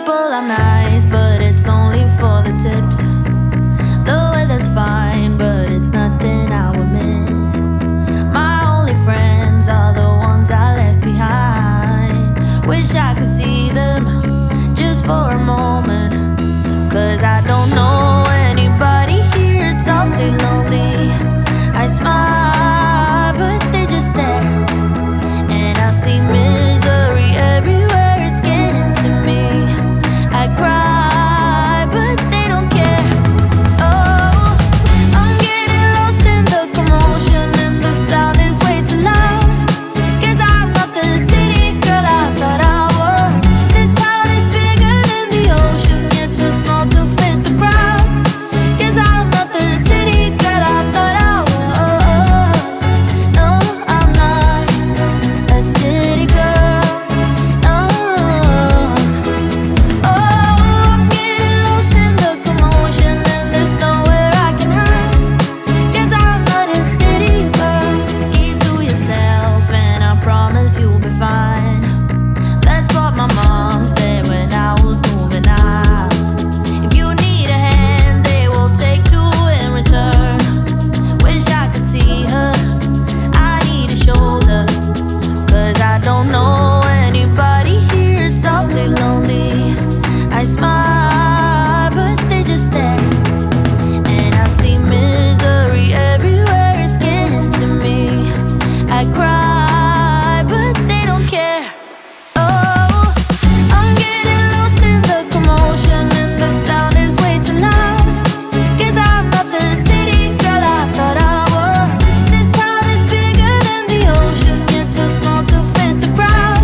people are nice, but it's only for the tips. The weather's fine, but it's nothing I would miss. My only friends are the ones I left behind. Wish I could see them just for a moment, 'cause I don't know anybody here, it's awfully lonely. I smile, but they just stare, and I see misery everywhere, it's getting to me. I cry, but they don't care. Oh, I'm getting lost in the commotion, and the sound is way too loud. 'Cause I'm not the city girl I thought I was. This town is bigger than the ocean, yet too small to fit the crowd. 'Cause I'm not the city girl I thought I was. No, I'm not a city girl. No. Oh, I'm getting lost in the commotion, and there's nowhere I can hide. 'Cause I'm not a city girl. Keep to yourself, and I promise you'll be fine. That's what my mom said when I was moving out. If you need a hand, they will take two in return. Wish I could see her, I need a shoulder. 'Cause I don't know anybody here, it's awfully lonely. I smile, but they just stare, and I see misery everywhere, it's getting to me. I cry, but they don't care. Oh, I'm getting lost in the commotion, and the sound is way too loud. 'Cause I'm not the city girl I thought I was. This town is bigger than the ocean, yet too small to fit the crowd.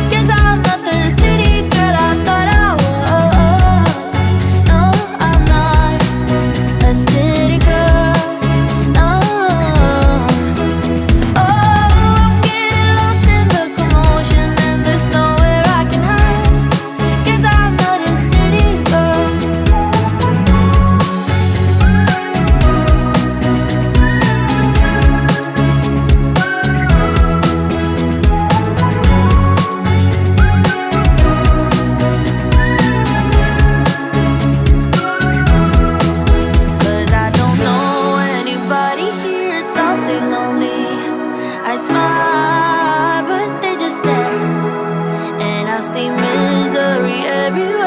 'Cause I'm not the city girl I thought I was. No, I'm not a city girl. No. Oh, I'm getting lost in the commotion, and there's nowhere I can hide. 'Cause I'm not a city girl. Cause I don't know anybody here, it's awfully lonely. I smile, but they just stare, and I see misery everywhere.